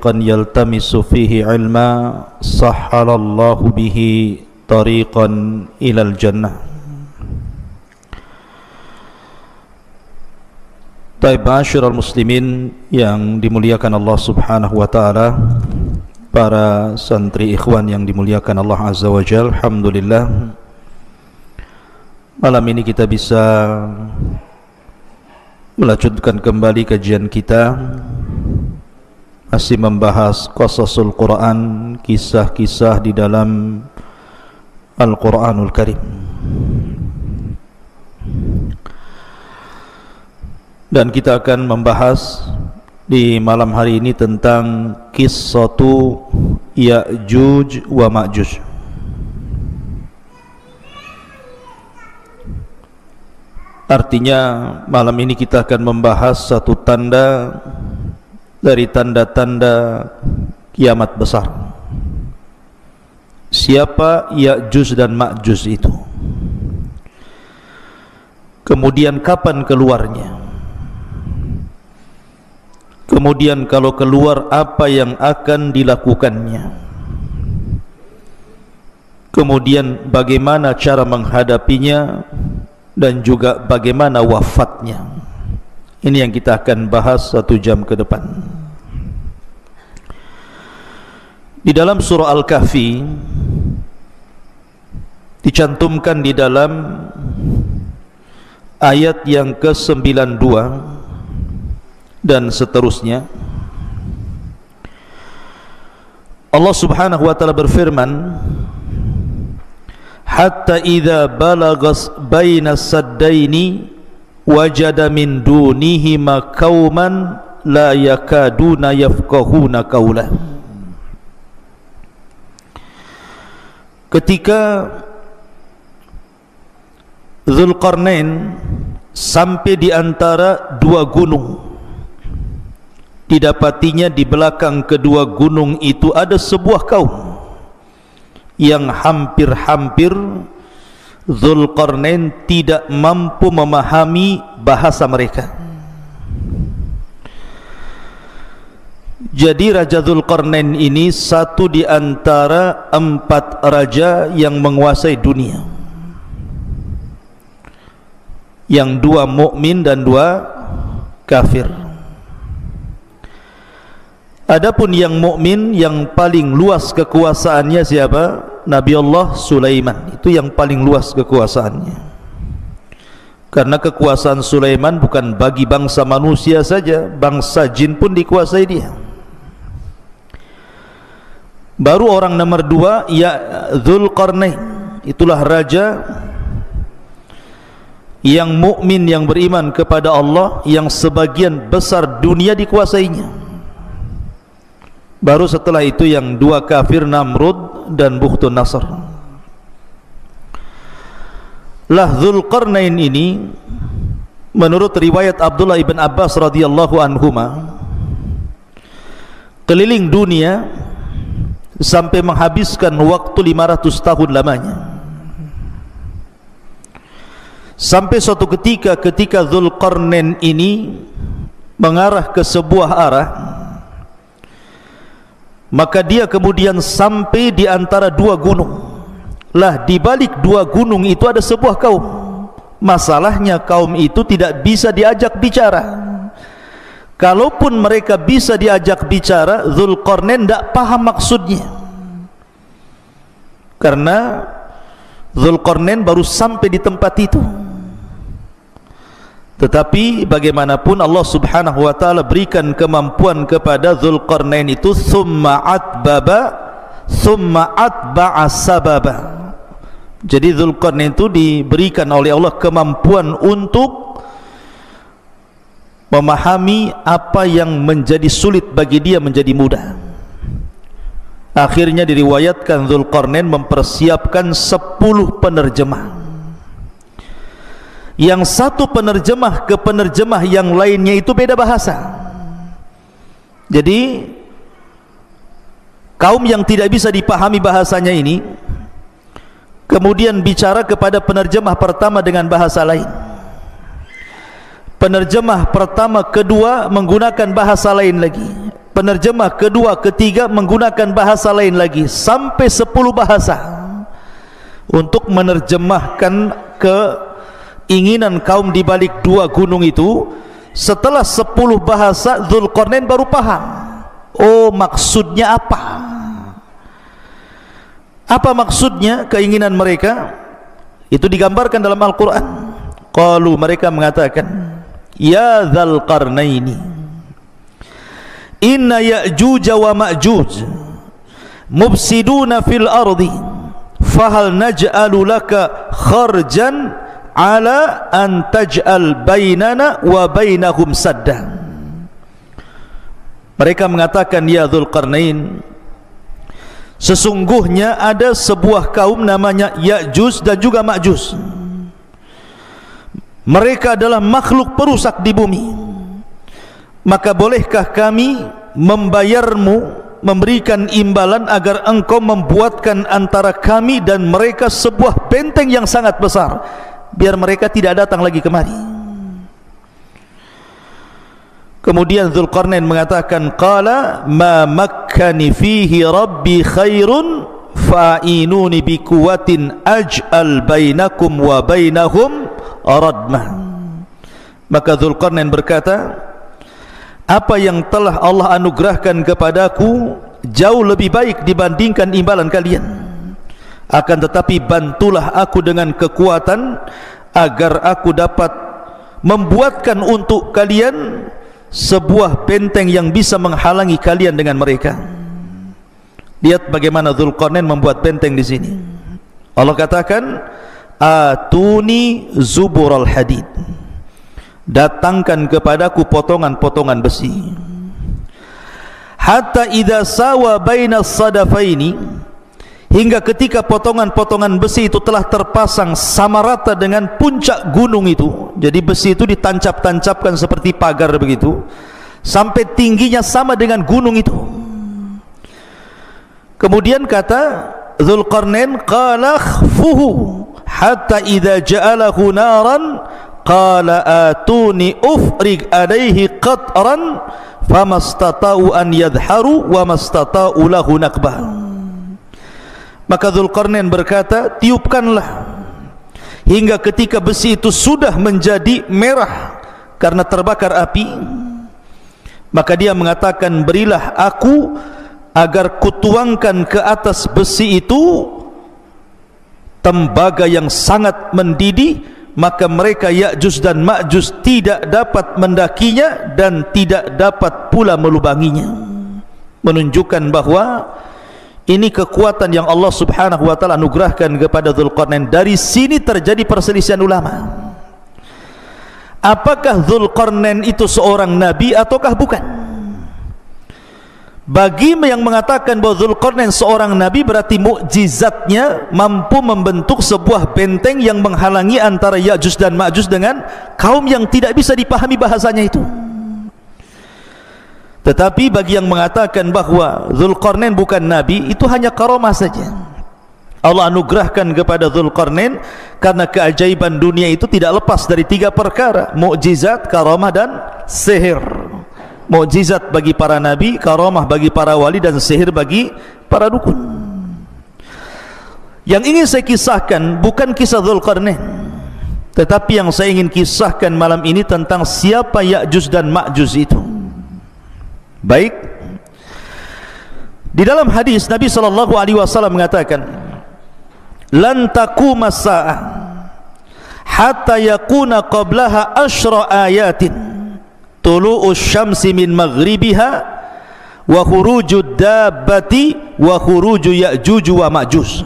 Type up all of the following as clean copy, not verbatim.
يلتمس فيه علما سهل الله به طريقا إلى الجنة. Taib ma'asyiral muslimin yang dimuliakan Allah Subhanahu wa taala, para santri ikhwan yang dimuliakan Allah Azza wa Jalla, alhamdulillah malam ini kita bisa melanjutkan kembali kajian kita, masih membahas qasasul Quran, kisah-kisah di dalam Al-Quranul Karim. Dan kita akan membahas di malam hari ini tentang qissatu Ya'juj wa Ma'juj. Artinya malam ini kita akan membahas satu tanda dari tanda-tanda kiamat besar. Siapa Ya'juj dan Ma'juj itu? Kemudian kapan keluarnya? Kemudian kalau keluar apa yang akan dilakukannya? Kemudian bagaimana cara menghadapinya dan juga bagaimana wafatnya? Ini yang kita akan bahas 1 jam ke depan. Di dalam surah Al-Kahfi dicantumkan di dalam ayat yang ke-92 dan seterusnya, Allah Subhanahu wa taala berfirman, hatta idza balagas baina saddaini wajada min dunihima qauman la yakaduna yafqahuna qawla. Ketika Dzulqarnain sampai di antara 2 gunung, didapatinya di belakang kedua gunung itu ada sebuah kaum yang hampir-hampir Dzulqarnain tidak mampu memahami bahasa mereka. Jadi Raja Dzulqarnain ini satu di antara 4 raja yang menguasai dunia, yang 2 mukmin dan 2 kafir. Adapun yang mukmin yang paling luas kekuasaannya siapa? Nabi Allah Sulaiman. Itu yang paling luas kekuasaannya. Karena kekuasaan Sulaiman bukan bagi bangsa manusia saja, bangsa jin pun dikuasai dia. Baru orang nomor 2 ya Dzulqarnain. Itulah raja yang mukmin, yang beriman kepada Allah, yang sebagian besar dunia dikuasainya. Baru setelah itu yang 2 kafir, Namrud dan Bukhtun Nasr. Lah Dzulqarnain ini menurut riwayat Abdullah ibn Abbas radhiyallahu anhuma keliling dunia sampai menghabiskan waktu 500 tahun lamanya. Sampai suatu ketika Dzulqarnain ini mengarah ke sebuah arah, maka dia kemudian sampai di antara 2 gunung. Lah di balik 2 gunung itu ada sebuah kaum. Masalahnya kaum itu tidak bisa diajak bicara. Kalaupun mereka bisa diajak bicara, Dzulqarnain tidak paham maksudnya. Karena Dzulqarnain baru sampai di tempat itu. Tetapi bagaimanapun Allah Subhanahu wa taala berikan kemampuan kepada Dzulqarnain itu, summa atba'a sababa. Jadi Dzulqarnain itu diberikan oleh Allah kemampuan untuk memahami apa yang menjadi sulit bagi dia menjadi mudah. Akhirnya diriwayatkan Dzulqarnain mempersiapkan 10 penerjemah. Yang satu penerjemah ke penerjemah yang lainnya itu beda bahasa. Jadi kaum yang tidak bisa dipahami bahasanya ini kemudian bicara kepada penerjemah pertama dengan bahasa lain. Penerjemah pertama kedua menggunakan bahasa lain lagi. penerjemah kedua, ketiga menggunakan bahasa lain lagi, sampai 10 bahasa untuk menerjemahkan keinginan kaum di balik dua gunung itu. Setelah 10 bahasa, Dzulqarnain baru paham, oh maksudnya apa. Apa maksudnya keinginan mereka? Itu digambarkan dalam Al-Quran. Qalu, mereka mengatakan, ya Dzulqarnaini, inna Ya'juj wa Ma'juj mufsiduna fil ardi fahal naj'alu laka kharjan ala an taj'al bainana wa bainahum saddan. Mereka mengatakan, ya Dzulqarnain, sesungguhnya ada sebuah kaum namanya Ya'juj dan juga Ma'juj. Mereka adalah makhluk perusak di bumi. Maka bolehkah kami membayarmu, memberikan imbalan agar engkau membuatkan antara kami dan mereka sebuah benteng yang sangat besar, biar mereka tidak datang lagi kemari. Kemudian Dzulqarnain mengatakan, qala ma makkani fihi rabbi khairun fa'inuni bi quwwatin aj'al bainakum wa bainahum radmah. Maka Dzulqarnain berkata, apa yang telah Allah anugerahkan kepadaku jauh lebih baik dibandingkan imbalan kalian. Akan tetapi bantulah aku dengan kekuatan agar aku dapat membuatkan untuk kalian sebuah benteng yang bisa menghalangi kalian dengan mereka. Lihat bagaimana Dzulqarnain membuat benteng di sini. Allah katakan, atuni zubural hadid, datangkan kepadaku potongan-potongan besi. Hatta idza sawa bainas sadafaini, hingga ketika potongan-potongan besi itu telah terpasang sama rata dengan puncak gunung itu. Jadi besi itu ditancap-tancapkan seperti pagar begitu, sampai tingginya sama dengan gunung itu. Kemudian kata Dzulqarnain, qala khfuhu hatta idza ja'alahu naran qala atuni ufrig alaihi qatran famastata'u an yadharu wa mastata'u lahu naqbah. Maka Dzulqarnain berkata, tiupkanlah hingga ketika besi itu sudah menjadi merah karena terbakar api. Maka dia mengatakan, berilah aku agar kutuangkan ke atas besi itu tembaga yang sangat mendidih, maka mereka Ya'juj dan Ma'juj tidak dapat mendakinya dan tidak dapat pula melubanginya. Menunjukkan bahwa ini kekuatan yang Allah subhanahu wa ta'ala anugerahkan kepada Dzulqarnain. Dari sini terjadi perselisihan ulama, apakah Dzulqarnain itu seorang nabi ataukah bukan. Bagi yang mengatakan bahwa Dzulqarnain seorang nabi, berarti mukjizatnya mampu membentuk sebuah benteng yang menghalangi antara Ya'juj dan Ma'juj dengan kaum yang tidak bisa dipahami bahasanya itu. Tetapi bagi yang mengatakan bahwa Dzulqarnain bukan nabi, itu hanya karamah saja. Allah anugerahkan kepada Dzulqarnain karena keajaiban dunia itu tidak lepas dari 3 perkara: mukjizat, karamah dan sihir. Mukjizat bagi para nabi, karamah bagi para wali, dan sihir bagi para dukun. Yang ingin saya kisahkan bukan kisah Dzulqarnain, tetapi yang saya ingin kisahkan malam ini tentang siapa Ya'juj dan Ma'juj itu. Baik, di dalam hadis Nabi SAW mengatakan, lan taquma as-sa'ah hatta yakuna qablaha asyra ayatin tulu'us syamsi min maghribiha wa khurujud dabbati wa khuruju Ya'juj wa Ma'juj.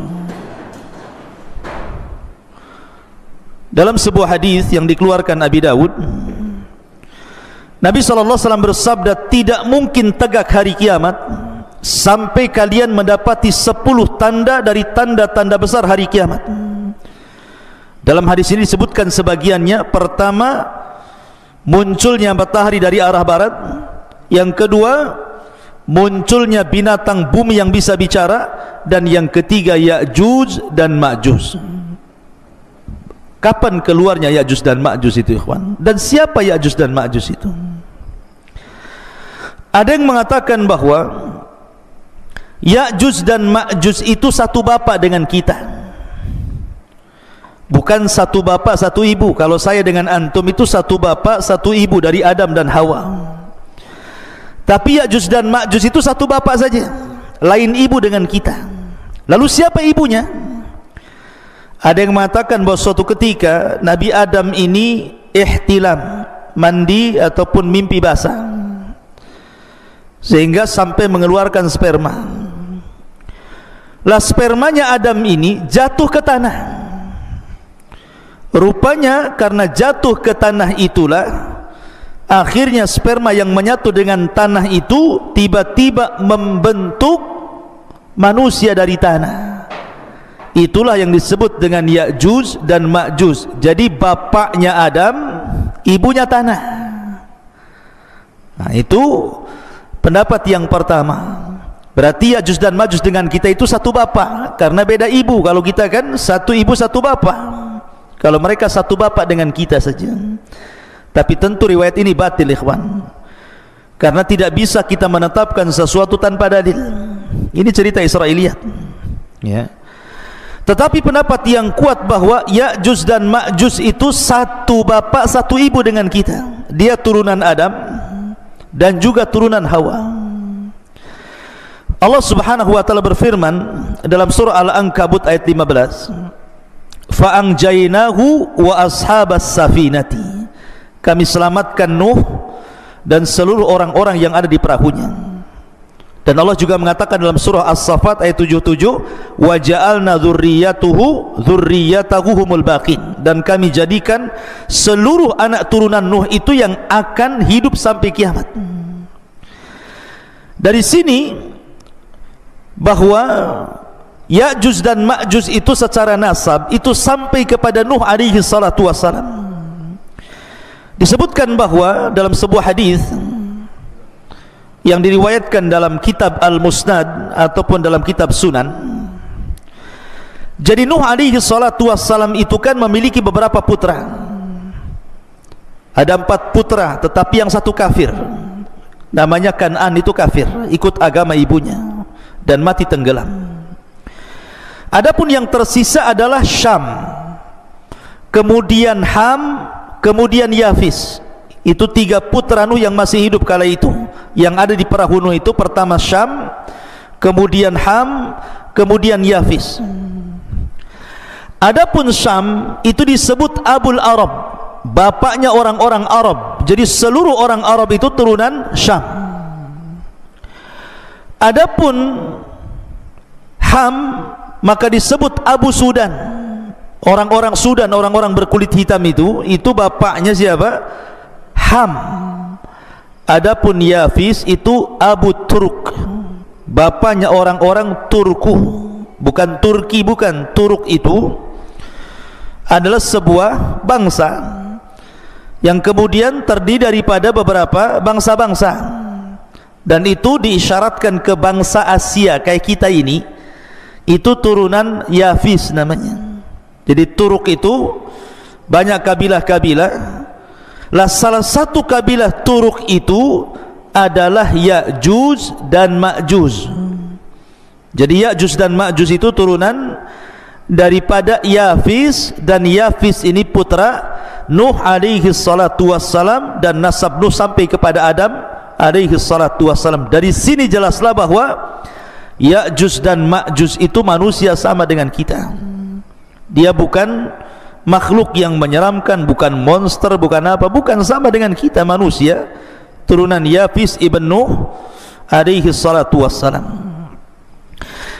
Dalam sebuah hadis yang dikeluarkan Abi Dawud, Nabi SAW bersabda, tidak mungkin tegak hari kiamat sampai kalian mendapati 10 tanda dari tanda-tanda besar hari kiamat. Dalam hadis ini disebutkan sebagiannya. Pertama, munculnya matahari dari arah barat. Yang kedua, munculnya binatang bumi yang bisa bicara. Dan yang ketiga, Ya'juj dan Ma'juj. Kapan keluarnya Ya'juj dan Ma'juj itu, ikhwan? Dan siapa Ya'juj dan Ma'juj itu? Ada yang mengatakan bahwa Ya'juj dan Ma'juj itu satu bapa dengan kita, bukan satu bapa satu ibu. Kalau saya dengan antum itu satu bapa satu ibu dari Adam dan Hawa. Tapi Ya'juj dan Ma'juj itu satu bapa saja, lain ibu dengan kita. Lalu siapa ibunya? Ada yang mengatakan bahwa suatu ketika Nabi Adam ini ihtilam, mandi ataupun mimpi basah, sehingga sampai mengeluarkan sperma. Lah spermanya Adam ini jatuh ke tanah. Rupanya karena jatuh ke tanah itulah akhirnya sperma yang menyatu dengan tanah itu tiba-tiba membentuk manusia dari tanah. Itulah yang disebut dengan Ya'juj dan Ma'juj. Jadi bapaknya Adam, ibunya tanah. Nah, itu pendapat yang pertama. Berarti Ya'juj dan Ma'juj dengan kita itu satu bapa, karena beda ibu. Kalau kita kan satu ibu satu bapa, kalau mereka satu bapa dengan kita saja. Tapi tentu riwayat ini batil, ikhwan, karena tidak bisa kita menetapkan sesuatu tanpa dalil. Ini cerita Israiliyat, ya. Tetapi pendapat yang kuat bahwa Ya'juj dan Ma'juj itu satu bapa satu ibu dengan kita. Dia turunan Adam dan juga turunan Hawa. Allah Subhanahu wa taala berfirman dalam surah Al-Ankabut ayat 15, "Fa'anjaynahu wa ashabas safinati." Kami selamatkan Nuh dan seluruh orang-orang yang ada di perahunya. Dan Allah juga mengatakan dalam surah As-Saffat ayat 77, "Wa ja'alna dzurriyyatahu humul baqin." Dan kami jadikan seluruh anak turunan Nuh itu yang akan hidup sampai kiamat. Dari sini bahwa Ya'juj dan Ma'juj itu secara nasab itu sampai kepada Nuh alaihi salatu wassalam. Disebutkan bahwa dalam sebuah hadis yang diriwayatkan dalam kitab Al-Musnad ataupun dalam kitab Sunan, jadi Nuh alaihi salatu wassalam itu kan memiliki beberapa putra. Ada 4 putra, tetapi yang satu kafir, namanya Kan'an, itu kafir, ikut agama ibunya dan mati tenggelam. Adapun yang tersisa adalah Syam, kemudian Ham, kemudian Yafis. Itu 3 putra Nuh yang masih hidup kala itu, yang ada di perahu Nuh itu. Pertama Syam, kemudian Ham, kemudian Yafis. Adapun Syam itu disebut Abul Arab, bapaknya orang-orang Arab. Jadi seluruh orang Arab itu turunan Syam. Adapun Ham maka disebut Abu Sudan, orang-orang Sudan, orang-orang berkulit hitam itu bapaknya siapa? Ham. Adapun Yafis itu Abu Turk, bapaknya orang-orang Turku, bukan Turki, bukan. Turk itu adalah sebuah bangsa yang kemudian terdiri daripada beberapa bangsa-bangsa, dan itu diisyaratkan ke bangsa Asia kayak kita ini. Itu turunan Yafis namanya. Jadi Turk itu banyak kabilah-kabilah. Lah salah satu kabilah Turk itu adalah Ya'juj dan Ma'juj. Jadi Ya'juj dan Ma'juj itu turunan daripada Yafis, dan Yafis ini putra Nuh alaihi salatu wassalam, dan nasab Nuh sampai kepada Adam alaihi salatu wassalam. Dari sini jelaslah bahwa Ya'juj dan Ma'juj itu manusia sama dengan kita. Dia bukan makhluk yang menyeramkan, bukan monster, bukan apa, bukan, sama dengan kita manusia, turunan Yafis ibn Nuh alaihi salatu wassalam.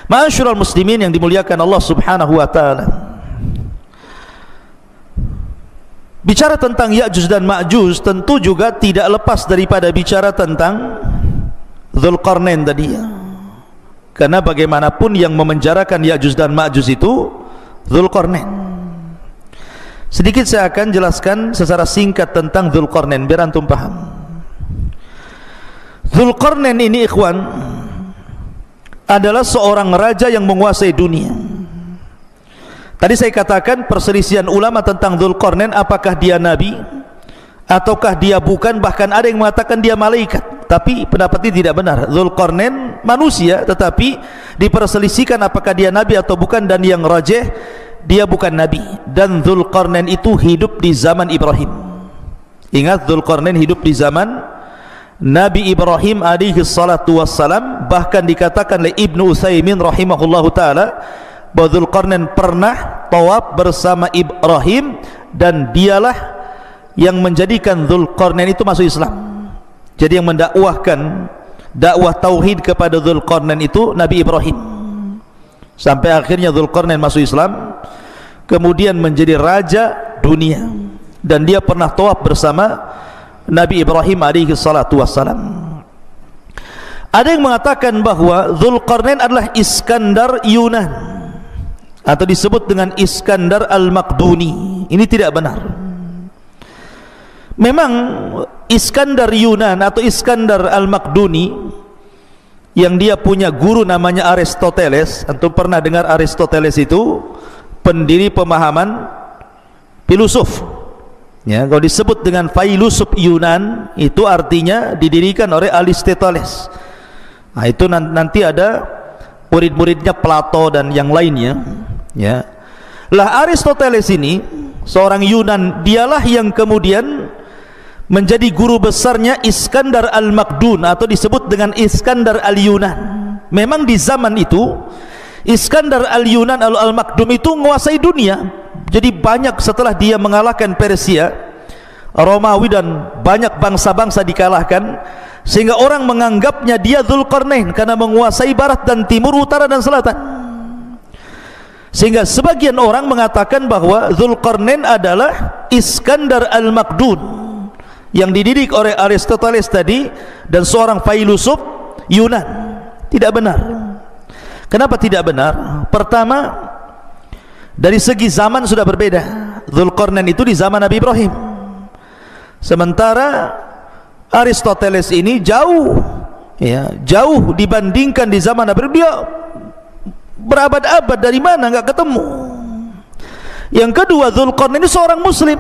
Ma'asyiral muslimin yang dimuliakan Allah Subhanahu wa taala, bicara tentang Ya'juj dan Ma'juj tentu juga tidak lepas daripada bicara tentang Dzulqarnain tadi, karena bagaimanapun yang memenjarakan Ya'juj dan Ma'juj itu Dzulqarnain. Sedikit saya akan jelaskan secara singkat tentang Dzulqarnain biar antum paham. Dzulqarnain ini, ikhwan, adalah seorang raja yang menguasai dunia. Tadi saya katakan perselisihan ulama tentang Dzulqarnain, apakah dia nabi ataukah dia bukan. Bahkan ada yang mengatakan dia malaikat. tapi pendapat ini tidak benar. Dzulqarnain manusia, tetapi diperselisihkan apakah dia nabi atau bukan, dan yang rajih dia bukan nabi. Dan Dzulqarnain itu hidup di zaman Ibrahim. Ingat, Dzulqarnain hidup di zaman Nabi Ibrahim alaihi salatu wassalam. Bahkan dikatakan oleh Ibnu Utsaimin rahimahullahu taala bahwa Dzulqarnain pernah tawaf bersama Ibrahim, dan dialah yang menjadikan Dzulqarnain itu masuk Islam. Jadi yang mendakwahkan dakwah tauhid kepada Dzulqarnain itu Nabi Ibrahim, sampai akhirnya Dzulqarnain masuk Islam, kemudian menjadi raja dunia, dan dia pernah tawaf bersama Nabi Ibrahim alaihi salatu wassalam. Ada yang mengatakan bahwa Dzulqarnain adalah Iskandar Yunan, atau disebut dengan Iskandar Al-Maqduni. Ini tidak benar. Memang Iskandar Yunan atau Iskandar Al-Maqduni yang dia punya guru namanya Aristoteles. Antum pernah dengar Aristoteles itu pendiri pemahaman filosof. Ya, kalau disebut dengan filosof Yunan itu artinya didirikan oleh Aristoteles. Nah, itu nanti ada murid-muridnya Plato dan yang lainnya. Ya. Lah Aristoteles ini seorang Yunan, dialah yang kemudian menjadi guru besarnya Iskandar Al-Maqdun, atau disebut dengan Iskandar Al-Yunan. Memang di zaman itu Iskandar Al-Yunan Al-Maqdum itu menguasai dunia. Jadi banyak, setelah dia mengalahkan Persia, Romawi dan banyak bangsa-bangsa dikalahkan, sehingga orang menganggapnya dia Dzulqarnain karena menguasai barat dan timur, utara dan selatan. Sehingga sebagian orang mengatakan bahwa Dzulqarnain adalah Iskandar Al-Maqdun yang dididik oleh Aristoteles tadi, dan seorang filosof Yunan. Tidak benar. Kenapa tidak benar? Pertama, dari segi zaman sudah berbeda. Dzulqarnain itu di zaman Nabi Ibrahim, sementara Aristoteles ini jauh, ya, jauh dibandingkan di zaman Nabi Ibrahim. Dia berabad-abad, dari mana nggak ketemu. Yang kedua, Dzulqarnain ini seorang muslim,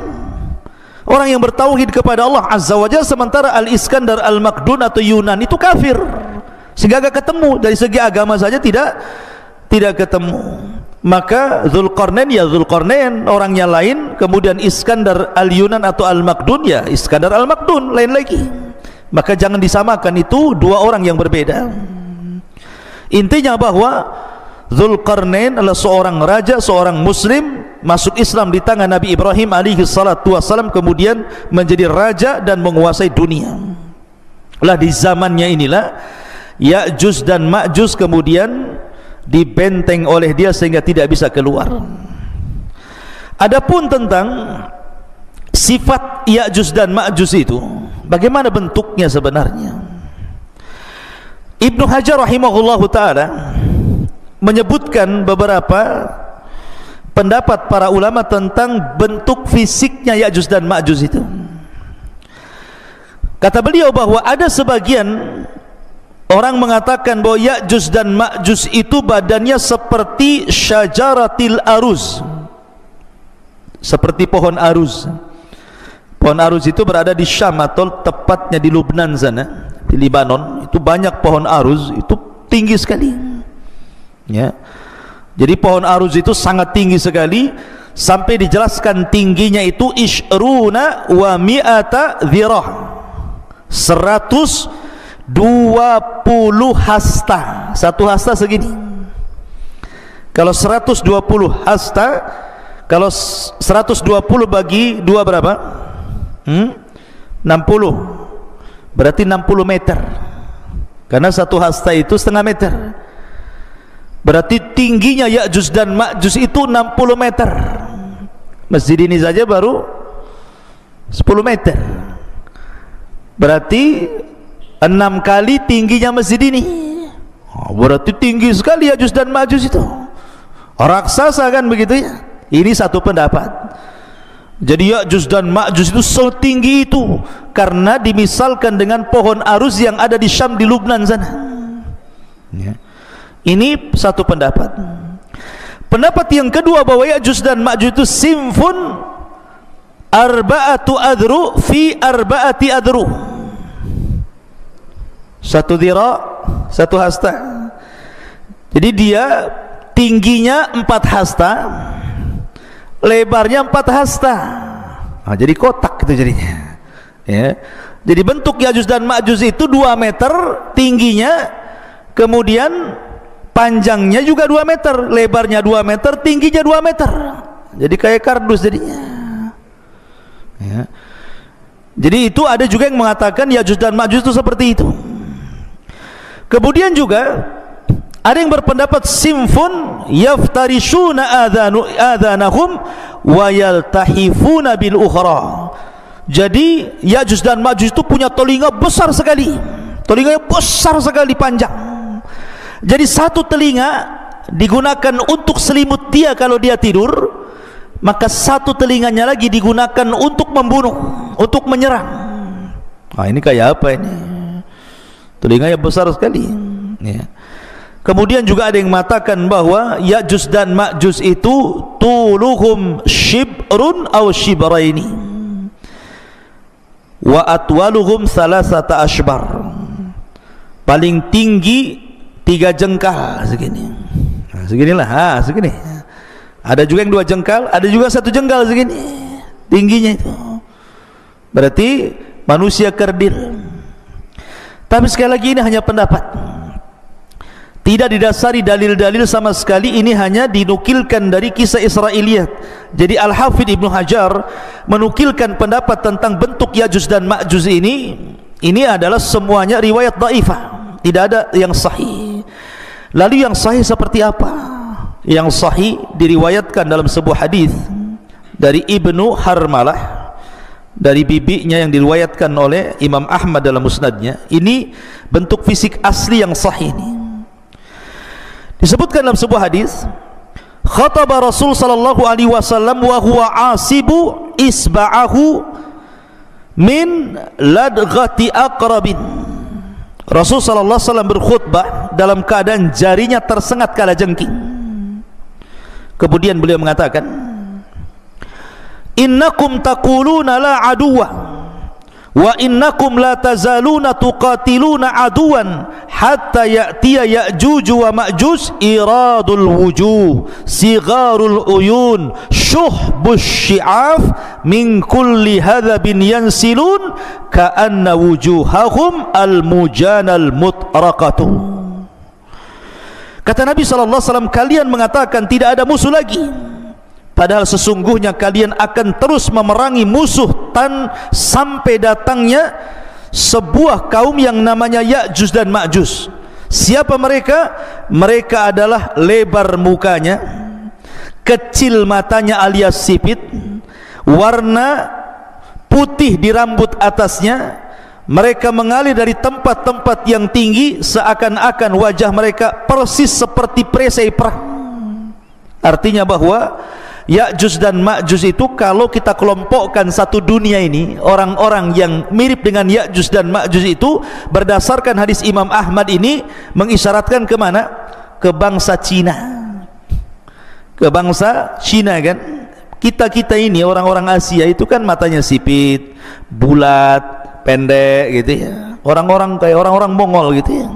orang yang bertauhid kepada Allah Azza wa Jalla, sementara Al-Iskandar Al-Maqdun atau Yunan itu kafir, sehingga gak ketemu. Dari segi agama saja tidak ketemu. Maka Dzulqarnain ya Dzulqarnain, orangnya lain. Kemudian Iskandar Al-Yunan atau Al-Maqdun ya Iskandar Al-Maqdun, lain lagi. Maka jangan disamakan, itu dua orang yang berbeda. Intinya bahwa Dzulqarnain adalah seorang raja, seorang muslim, masuk Islam di tangan Nabi Ibrahim alaihi salatu wassalam, kemudian menjadi raja dan menguasai dunia. Lah di zamannya inilah Ya'juj dan Ma'juj kemudian dibenteng oleh dia sehingga tidak bisa keluar. Adapun tentang sifat Ya'juj dan Ma'juj itu, bagaimana bentuknya sebenarnya? Ibnu Hajar rahimahullahu taala menyebutkan beberapa pendapat para ulama tentang bentuk fisiknya Ya'juj dan Ma'juj itu. Kata beliau bahwa ada sebagian orang mengatakan bahwa Ya'juj dan Ma'juj itu badannya seperti syajaratil aruz, seperti pohon aruz. Pohon aruz itu berada di Syam atau tepatnya di Lubnan sana, di Libanon. Itu banyak pohon aruz, itu tinggi sekali. Ya. Jadi pohon aruz itu sangat tinggi sekali, sampai dijelaskan tingginya itu ishruna wa mi'ata dhirah, 120 hasta. Satu hasta segini. Kalau 120 hasta, kalau 120 bagi 2 berapa? 60. Berarti 60 meter. Karena satu hasta itu setengah meter. Berarti tingginya Ya'juj dan Ma'juj itu 60 meter. Masjid ini saja baru 10 meter. Berarti 6 kali tingginya masjid ini. Berarti tinggi sekali Ya'juj dan Ma'juj itu. Raksasa kan begitu ya. Ini satu pendapat. Jadi Ya'juj dan Ma'juj itu setinggi itu karena dimisalkan dengan pohon aruz yang ada di Syam, di Lubnan sana. Ya. Ini satu pendapat. Pendapat yang kedua bahwa Ya'juj dan Ma'juj itu simfun arba'atu adru fi arba'ati adru. 1 dhira', 1 hasta. Jadi dia tingginya 4 hasta, lebarnya 4 hasta. Nah, jadi kotak itu jadinya. Ya. Jadi bentuk Ya'juj dan Ma'juj itu 2 meter tingginya, kemudian panjangnya juga 2 meter, lebarnya 2 meter, tingginya 2 meter. Jadi kayak kardus jadinya. Ya. Jadi itu ada juga yang mengatakan Ya'juj dan Ma'juj itu seperti itu. Kemudian juga ada yang berpendapat simfun yaftarishuna adhanahum wa yaltahifuna bil ukhra. Jadi Ya'juj dan Ma'juj itu punya telinga besar sekali, telinganya besar sekali, panjang. Jadi satu telinga digunakan untuk selimut dia kalau dia tidur, maka satu telinganya lagi digunakan untuk membunuh, untuk menyerang. Nah, ini kayak apa ini? Telinganya besar sekali. Ya. Kemudian juga ada yang mengatakan bahwa Ya'juj dan Ma'juj itu tuluhum shibrun aw shibraini wa atwaluhum 3 ashbar. Paling tinggi 3 jengkal segini. Nah, seginilah, segini. Ada juga yang 2 jengkal, ada juga 1 jengkal segini tingginya itu. Berarti manusia kerdil. Tapi sekali lagi ini hanya pendapat, tidak didasari dalil-dalil sama sekali. Ini hanya dinukilkan dari kisah Israiliyat. Jadi Al-Hafidh Ibnu Hajar menukilkan pendapat tentang bentuk Ya'juj dan Ma'juj ini adalah semuanya riwayat dhaifah, tidak ada yang sahih. Lalu yang sahih seperti apa? Yang sahih diriwayatkan dalam sebuah hadis dari Ibnu Harmalah, dari bibinya, yang diriwayatkan oleh Imam Ahmad dalam musnadnya. Ini bentuk fisik asli yang sahih ini. Disebutkan dalam sebuah hadis, khataba Rasul sallallahu alaihi wasallam wa huwa asibu isba'ahu min ladghati aqrabin. Rasul sallallahu alaihi wasallam berkhutbah dalam keadaan jarinya tersengat kalajengking. Kemudian beliau mengatakan, innakum taquluna la aduwa wa innakum la tazaluna tuqatiluna aduwan hatta ya'tiya Ya'juj wa Ma'juj iradul wujuh sigharul uyun syuhbus syi'af min kulli hadhabin yansilun ka'anna wujuhahum al-mujanal mutraqatu. Kata Nabi SAW, kalian mengatakan tidak ada musuh lagi, padahal sesungguhnya kalian akan terus memerangi musuh sampai datangnya sebuah kaum yang namanya Ya'juj dan Ma'juj. Siapa mereka? Mereka adalah lebar mukanya, kecil matanya alias sipit, warna putih di rambut atasnya. Mereka mengalir dari tempat-tempat yang tinggi, seakan-akan wajah mereka persis seperti perisai perang. Artinya bahwa Ya'juj dan Ma'juj itu kalau kita kelompokkan satu dunia ini, orang-orang yang mirip dengan Ya'juj dan Ma'juj itu berdasarkan hadis Imam Ahmad ini mengisyaratkan kemana? Ke bangsa Cina. Ke bangsa Cina kan? Kita ini orang-orang Asia itu kan matanya sipit, bulat, pendek gitu ya. Orang-orang kayak orang-orang Mongol gitu ya.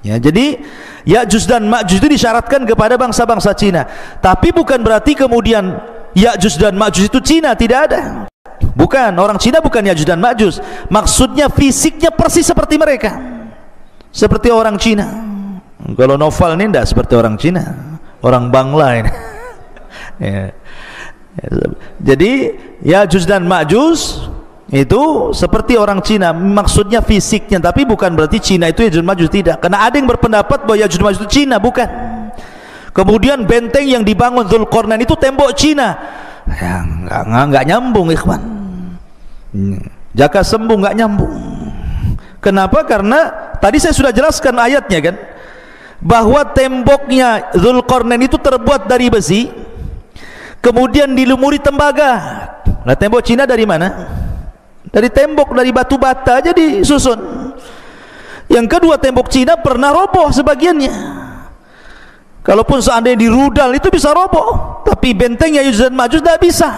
Ya, jadi Ya'juj dan Ma'juj itu disyaratkan kepada bangsa-bangsa Cina. Tapi bukan berarti kemudian Ya'juj dan Ma'juj itu Cina, tidak ada. Bukan, orang Cina bukan Ya'juj dan Ma'juj. Maksudnya fisiknya persis seperti mereka, seperti orang Cina. Kalau Novel ini tidak seperti orang Cina, orang Bangla ini. Ya. Jadi Ya'juj dan Ma'juj itu seperti orang Cina, maksudnya fisiknya, tapi bukan berarti Cina itu Ya'juj Ma'juj, tidak. Karena ada yang berpendapat bahwa Ya'juj Ma'juj itu Cina, bukan. Kemudian benteng yang dibangun Dzulqarnain itu tembok Cina, ya, nggak nyambung, ikhwan. Jaka Sembung nggak nyambung. Kenapa? Karena tadi saya sudah jelaskan ayatnya kan, bahwa temboknya Dzulqarnain itu terbuat dari besi, kemudian dilumuri tembaga. Nah, tembok Cina dari mana? Dari tembok, dari batu bata aja disusun. Yang kedua, tembok Cina pernah roboh sebagiannya. Kalaupun seandainya dirudal itu bisa roboh, tapi benteng Ya'juj dan Ma'juj tidak bisa,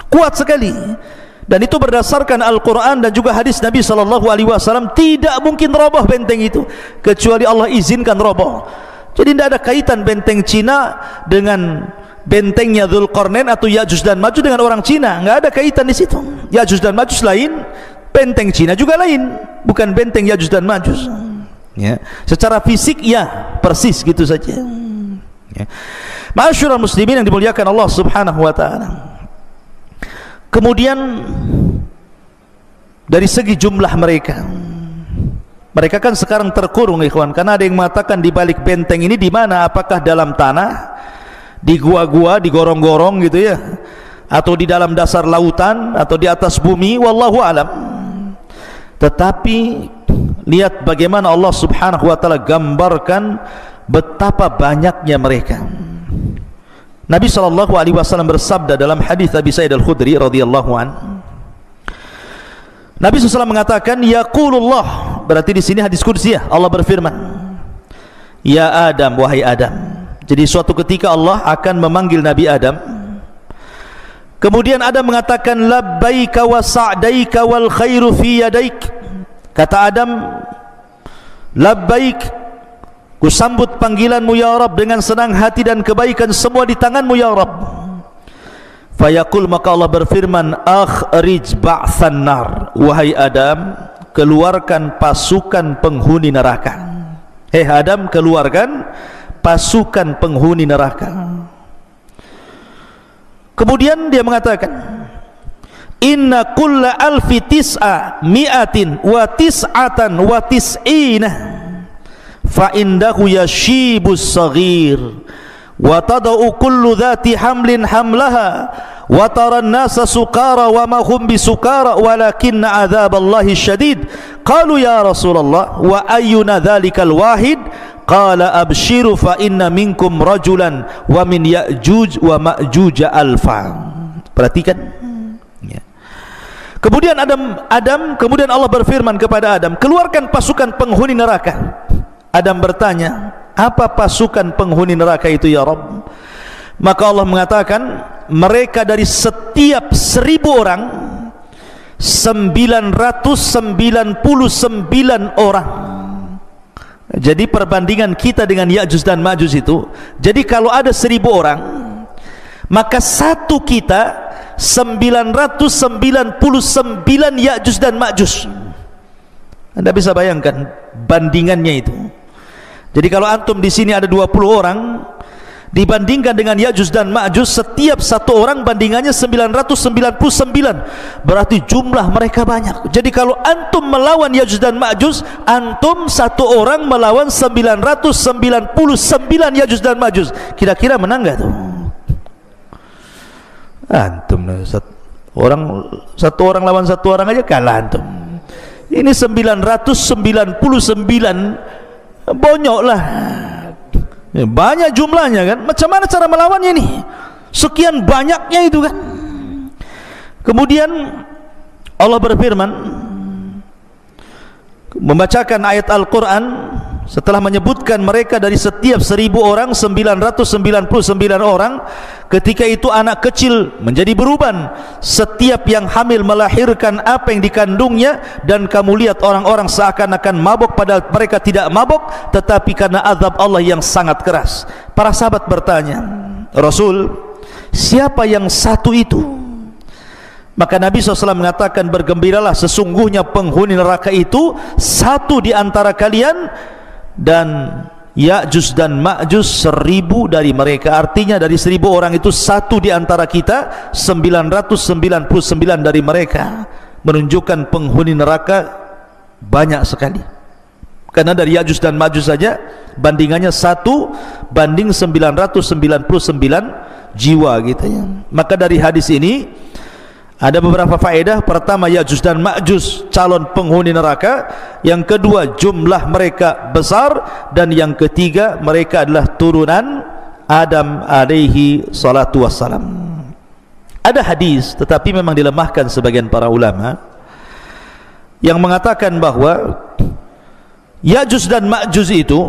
kuat sekali. Dan itu berdasarkan Al-Quran dan juga hadis Nabi SAW. Tidak mungkin roboh benteng itu kecuali Allah izinkan roboh. Jadi tidak ada kaitan benteng Cina dengan bentengnya Dzulqarnain atau Ya'juj dan Ma'juj dengan orang Cina. Nggak ada kaitan di situ. Ya'juj dan Ma'juj lain, benteng Cina juga lain, bukan benteng Ya'juj dan Ma'juj. Ya, secara fisik ya persis gitu saja. Ya. Ma'asyiral muslimin yang dimuliakan Allah Subhanahu wa taala. Kemudian dari segi jumlah mereka kan sekarang terkurung ikhwan, karena ada yang mengatakan di balik benteng ini di mana, apakah dalam tanah, di gua-gua, di gorong-gorong gitu ya, atau di dalam dasar lautan, atau di atas bumi, wallahu alam. Tetapi lihat bagaimana Allah Subhanahu wa taala gambarkan betapa banyaknya mereka. Nabi SAW bersabda dalam hadis Abi Sa'id Al-Khudri radhiyallahu anhu. Nabi SAW mengatakan, yaqulullah, berarti di sini hadis qudsi ya, Allah berfirman, ya Adam, wahai Adam. Jadi suatu ketika Allah akan memanggil Nabi Adam. Kemudian Adam mengatakan, labbaika wa sa'daika wal khairu fi yadaik. Kata Adam, labbaik, ku sambut panggilanmu ya Rabb dengan senang hati dan kebaikan semua di tanganmu ya Rabb. Fayaqul, maka Allah berfirman, akhrij ba'than nar, wahai Adam, keluarkan pasukan penghuni neraka. Hei Adam, keluarkan pasukan penghuni neraka. Kemudian dia mengatakan, inna kulla alfi tis'a mi'atin wa tis'atan wa tis'ina fa indahu yashibus saghir wa tada'u kullu dhati hamlin hamlaha wa tara an-nasa sukara wa ma hum bisukara walakinna adzaballahi syadid. Qalu ya Rasulullah wa ayyuna dhalikal wahid? Qala abshiru fa inna minkum rajulan wa min Ya'juj wa Ma'juj alfa. Perhatikan ya. Kemudian kemudian Allah berfirman kepada Adam, keluarkan pasukan penghuni neraka. Adam bertanya, apa pasukan penghuni neraka itu ya Rabb? Maka Allah mengatakan, mereka dari setiap 1000 orang 999 orang. Jadi perbandingan kita dengan Ya'juj dan Ma'juj itu, jadi kalau ada 1000 orang, maka satu kita 999 Ya'juj dan Ma'juj. Anda bisa bayangkan bandingannya itu. Jadi kalau antum di sini ada 20 orang, dibandingkan dengan Ya'juj dan Ma'juj, setiap satu orang bandingannya 999, berarti jumlah mereka banyak. Jadi kalau antum melawan Ya'juj dan Ma'juj, antum satu orang melawan 999 Ya'juj dan Ma'juj, kira-kira menang gak tuh? Antum satu orang lawan satu orang aja kalah antum. Ini 999, bonyok lah, banyak jumlahnya kan. Macam mana cara melawannya ini? Sekian banyaknya itu kan. Kemudian Allah berfirman, membacakan ayat Al-Quran setelah menyebutkan mereka dari setiap 1000 orang 999 orang. Ketika itu anak kecil menjadi beruban, setiap yang hamil melahirkan apa yang dikandungnya, dan kamu lihat orang-orang seakan-akan mabuk padahal mereka tidak mabuk, tetapi karena azab Allah yang sangat keras. Para sahabat bertanya, Rasul, siapa yang satu itu? Maka Nabi SAW mengatakan, bergembiralah, sesungguhnya penghuni neraka itu satu di antara kalian, dan Ya'juj dan Ma'juj 1000 dari mereka. Artinya dari 1000 orang itu satu di antara kita, 999 dari mereka. Menunjukkan penghuni neraka banyak sekali. Karena dari Ya'juj dan Ma'juj saja bandingannya 1 banding 999 jiwa gitu ya. Maka dari hadis ini ada beberapa faedah. Pertama, Ya'juj dan Ma'juj calon penghuni neraka. Yang kedua, jumlah mereka besar. Dan yang ketiga, mereka adalah turunan Adam alaihi salatu wassalam. Ada hadis, tetapi memang dilemahkan sebagian para ulama, yang mengatakan bahwa Ya'juj dan Ma'juj itu,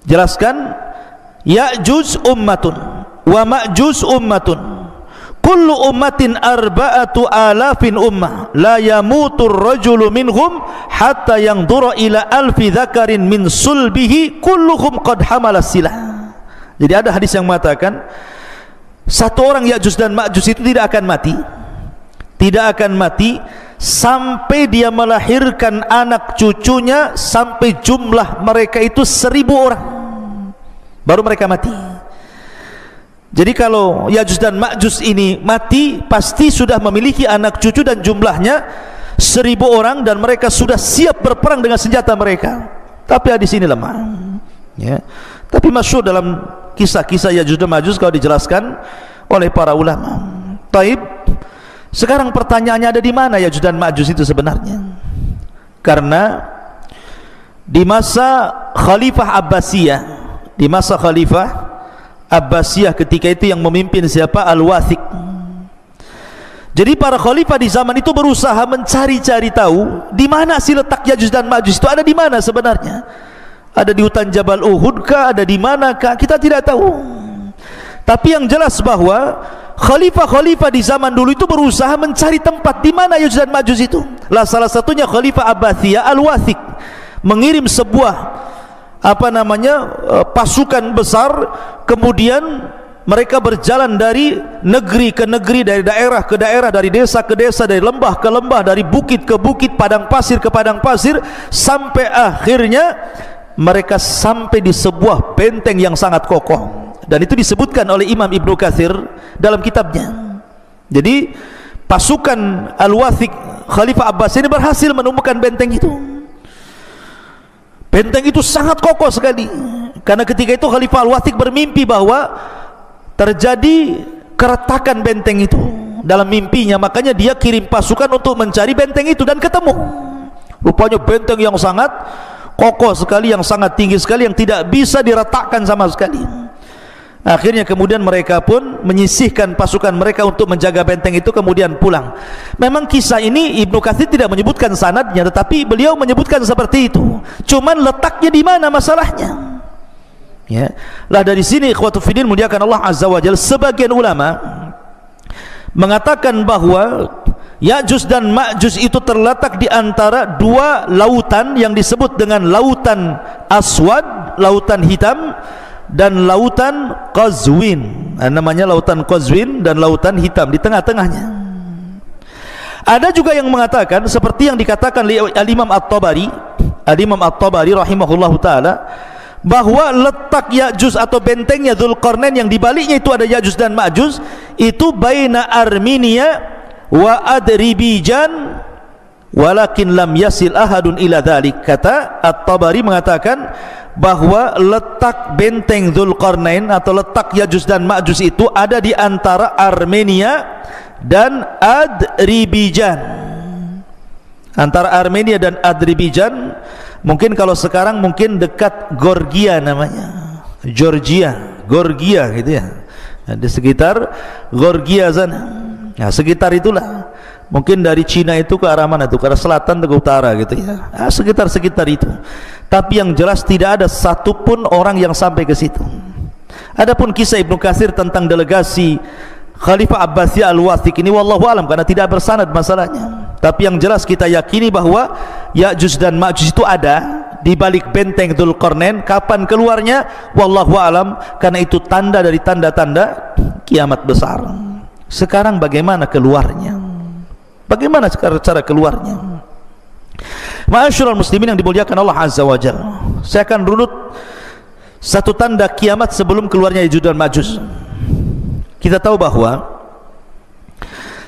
jelaskan, Ya'juj ummatun wa Ma'juj ummatun, kullu ummatin arba'atu alafin ummah la yamutur rajulu minhum hatta yanzura ila alfi dzakarin min sulbihi kulluhum qad hamala silah. Jadi ada hadis yang mengatakan satu orang Ya'juj dan Ma'juj itu tidak akan mati sampai dia melahirkan anak cucunya, sampai jumlah mereka itu 1000 orang baru mereka mati. Jadi kalau Ya'juj dan Ma'juj ini mati, pasti sudah memiliki anak cucu dan jumlahnya 1000 orang, dan mereka sudah siap berperang dengan senjata mereka. Tapi hadis ini lemah, ya. Tapi masyhur dalam kisah-kisah Ya'juj dan Ma'juj kalau dijelaskan oleh para ulama. Taib. Sekarang pertanyaannya, ada di mana Ya'juj dan Ma'juj itu sebenarnya? Karena di masa Khalifah Abbasiyah, ketika itu yang memimpin siapa? Al-Wathiq. Jadi para khalifah di zaman itu berusaha mencari-cari tahu di mana sih letak Ya'juj dan Ma'juj itu, ada di mana sebenarnya? Ada di hutan Jabal Uhud kah? Ada di manakah? Kita tidak tahu. Tapi yang jelas bahwa khalifah-khalifah di zaman dulu itu berusaha mencari tempat di mana Ya'juj dan Ma'juj itu. Lah salah satunya Khalifah Abbasiyah Al-Wathiq mengirim sebuah pasukan besar, kemudian mereka berjalan dari negeri ke negeri, dari daerah ke daerah, dari desa ke desa, dari lembah ke lembah, dari bukit ke bukit, padang pasir ke padang pasir, sampai akhirnya mereka sampai di sebuah benteng yang sangat kokoh, dan itu disebutkan oleh Imam Ibnu Katsir dalam kitabnya. Jadi pasukan Al-Wathiq Khalifah Abbas ini berhasil menemukan benteng itu. Benteng itu sangat kokoh sekali, karena ketika itu Khalifah Al-Wathiq bermimpi bahwa terjadi keretakan benteng itu dalam mimpinya, makanya dia kirim pasukan untuk mencari benteng itu, dan ketemu. Rupanya benteng yang sangat kokoh sekali, yang sangat tinggi sekali, yang tidak bisa diretakkan sama sekali. Akhirnya kemudian mereka pun menyisihkan pasukan mereka untuk menjaga benteng itu, kemudian pulang. Memang kisah ini Ibnu Katsir tidak menyebutkan sanadnya, tetapi beliau menyebutkan seperti itu. Cuman letaknya di mana masalahnya? Ya. Lah dari sini ikhwatu fiddin muliakan Allah Azza wa Jalla, sebagian ulama mengatakan bahwa Ya'juj dan Ma'juj itu terletak di antara dua lautan yang disebut dengan lautan Aswad, lautan hitam, dan lautan Qazwin. Namanya lautan Qazwin dan lautan hitam, di tengah-tengahnya. Ada juga yang mengatakan seperti yang dikatakan oleh Al-Imam At-Tabari, Al-Imam At-Tabari rahimahullahu taala, bahwa letak Ya'juj atau bentengnya Dzulqarnain yang dibaliknya itu ada Ya'juj dan Ma'juj, itu baina Armenia wa Adribijan walakin lam yasil ahadun ila dzalik. Kata At-Tabari mengatakan bahwa letak benteng Dzulqarnain atau letak Ya'juj dan Ma'juj itu ada di antara Armenia dan Adribijan. Antara Armenia dan Adribijan, mungkin kalau sekarang mungkin dekat Georgia namanya, Georgia gitu ya, di sekitar Georgia sana. Nah, sekitar itulah. Mungkin dari Cina itu ke arah mana itu? Ke arah selatan atau ke utara gitu ya. Nah, sekitar itu. Tapi yang jelas tidak ada satupun orang yang sampai ke situ. Adapun kisah Ibnu Katsir tentang delegasi Khalifah Abbasiyah Al-Wathiq ini wallahu alam, karena tidak bersanad masalahnya. Tapi yang jelas kita yakini bahwa Ya'juj dan Ma'juj itu ada di balik benteng Dzulqarnain. Kapan keluarnya wallahu alam, karena itu tanda dari tanda-tanda kiamat besar. Sekarang bagaimana keluarnya? Bagaimana cara keluarnya? Ma'asyiral muslimin yang dimuliakan Allah Azza wa Jalla, saya akan runut satu tanda kiamat sebelum keluarnya Ya'juj dan Ma'juj. Kita tahu bahwa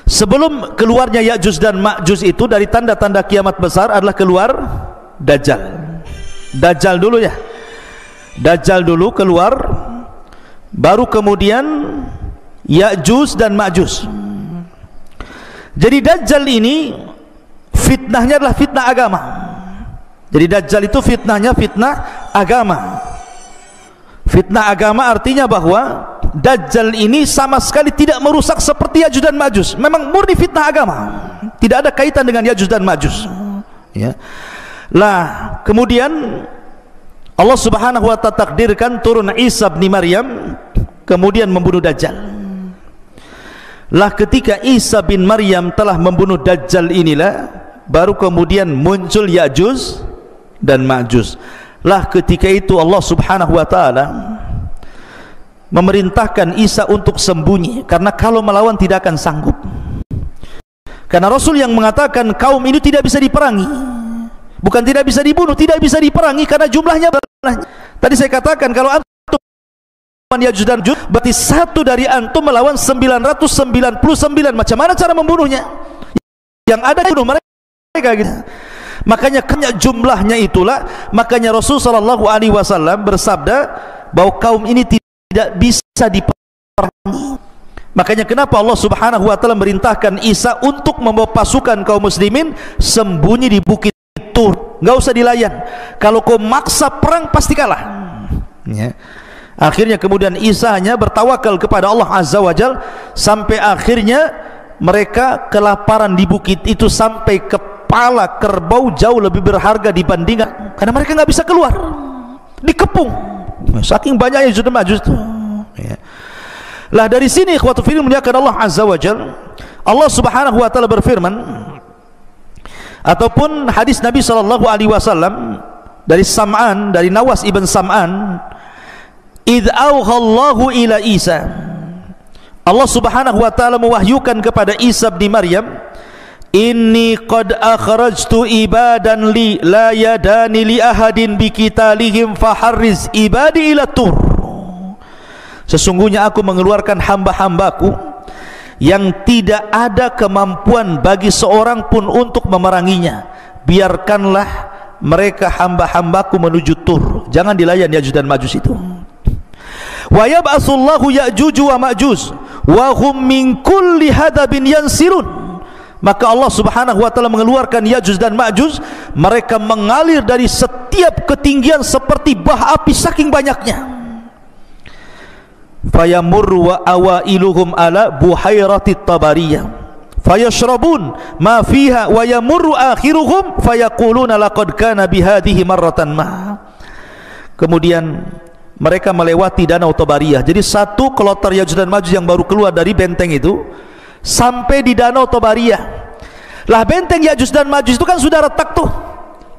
sebelum keluarnya Ya'juj dan Ma'juj itu, dari tanda-tanda kiamat besar adalah keluar Dajjal. Dajjal dulu ya. Dajjal dulu keluar, baru kemudian Ya'juj dan Ma'juj. Jadi Dajjal ini fitnahnya adalah fitnah agama. Jadi Dajjal itu fitnahnya fitnah agama. Fitnah agama artinya bahwa Dajjal ini sama sekali tidak merusak seperti Ya'juj dan Ma'juj. Memang murni fitnah agama, tidak ada kaitan dengan Ya'juj dan Ma'juj ya. Lah kemudian Allah subhanahu wa ta'ala takdirkan turun Isa bin Maryam, kemudian membunuh Dajjal. Lah ketika Isa bin Maryam telah membunuh Dajjal inilah baru kemudian muncul Ya'juj dan Ma'juj. Lah ketika itu Allah Subhanahu wa taala memerintahkan Isa untuk sembunyi, karena kalau melawan tidak akan sanggup. Karena Rasul yang mengatakan kaum ini tidak bisa diperangi, bukan tidak bisa dibunuh, tidak bisa diperangi karena jumlahnya banyak. Tadi saya katakan kalau antum Ya'juj dan Ma'juj berarti satu dari antum melawan 999. Macam mana cara membunuhnya? Yang ada bunuh mereka gitu. Makanya jumlahnya itulah, makanya Rasul sallallahu alaihi wasallam bersabda bahwa kaum ini tidak bisa diperangi. Makanya kenapa Allah Subhanahu wa taala merintahkan Isa untuk membawa pasukan kaum muslimin sembunyi di bukit Tur, enggak usah dilayan. Kalau kau maksa perang pasti kalah. Ya. Akhirnya kemudian Isa hanya bertawakal kepada Allah Azza wa Jalla sampai akhirnya mereka kelaparan di bukit itu sampai kepala kerbau jauh lebih berharga dibandingkan, karena mereka nggak bisa keluar, dikepung saking banyaknya Ya'juj dan Ma'juj itu. Ya. Lah dari sini ikhwatu fillah muliakan Allah Azza wa Jalla, Allah Subhanahu wa taala berfirman, ataupun hadis Nabi sallallahu alaihi wasallam dari Sam'an, dari Nawas ibn Sam'an, idh awhallahu ila Isa, Allah Subhanahu wa taala mewahyukan kepada Isa bin Maryam, inni qad akhrajtu ibadan li la yadani li ahadin biqitalihim faharriz ibadi ila Tur. Sesungguhnya aku mengeluarkan hamba-hambaku yang tidak ada kemampuan bagi seorang pun untuk memeranginya, biarkanlah mereka hamba-hambaku menuju Tur, jangan dilayan Ya'juj dan Ma'juj itu. Wa yab'atsullahu Ya'juj wa Ma'juj wa hum min kulli hadabin yansirun. Maka Allah Subhanahu wa taala mengeluarkan Ya'juj dan Ma'juj, mereka mengalir dari setiap ketinggian seperti bah api saking banyaknya. Fayamurru wa awailuhum ala buhairatit tabariyah fayashrabun ma fiha wa yamurru akhiruhum fayaquluna laqad kana bihadhihi marratan ma. Kemudian mereka melewati danau Tabariyah. Jadi satu kloter Ya'juj dan Ma'juj yang baru keluar dari benteng itu sampai di danau Tabariyah. Lah benteng Ya'juj dan Ma'juj itu kan sudah retak tuh.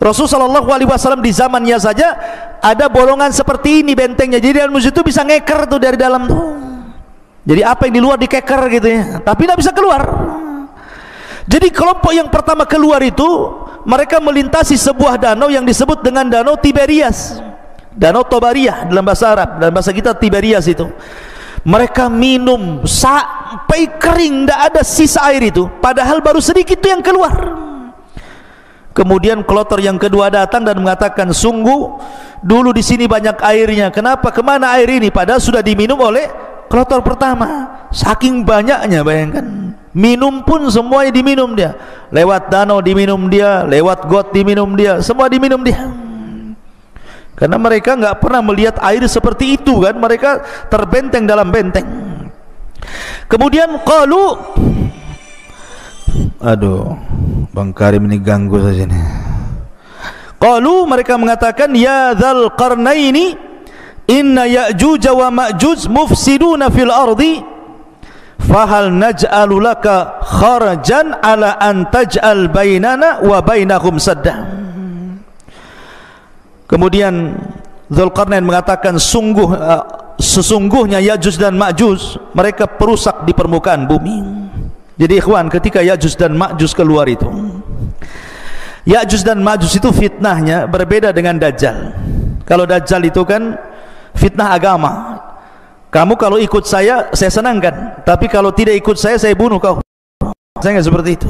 Rasulullah sallallahu alaihi wasallam di zamannya saja ada bolongan seperti ini bentengnya. Jadi dan musuh itu bisa ngeker tuh dari dalam tuh. Jadi apa yang di luar dikeker gitu ya, tapi tidak bisa keluar. Jadi kelompok yang pertama keluar itu mereka melintasi sebuah danau yang disebut dengan danau Tiberias, danau Tabariyah dalam bahasa Arab, dalam bahasa kita Tiberias itu. Mereka minum sampai kering, tidak ada sisa air itu, padahal baru sedikit itu yang keluar. Kemudian kloter yang kedua datang dan mengatakan, sungguh dulu di sini banyak airnya, kenapa kemana air ini? Padahal sudah diminum oleh kloter pertama. Saking banyaknya, bayangkan, minum pun semuanya diminum dia. Lewat danau diminum dia, lewat got diminum dia, semua diminum dia. Karena mereka nggak pernah melihat air seperti itu kan, mereka terbenteng dalam benteng. Kemudian qalu, aduh, Bang Karim ini ganggu saja nih. Qalu, mereka mengatakan, ya dzal qarnaini inna Ya'juj wa Ma'juj mufsiduna fil ardi fahal naj'alu laka kharajan ala an taj'al bainana wa bainahum sadda. Kemudian Dzulqarnain mengatakan, sesungguhnya Ya'juj dan Ma'juj mereka perusak di permukaan bumi. Jadi ikhwan, ketika Ya'juj dan Ma'juj keluar itu, Ya'juj dan Ma'juj itu fitnahnya berbeda dengan Dajjal. Kalau Dajjal itu kan fitnah agama, kamu kalau ikut saya senangkan, tapi kalau tidak ikut saya bunuh kau. Saya nggak seperti itu.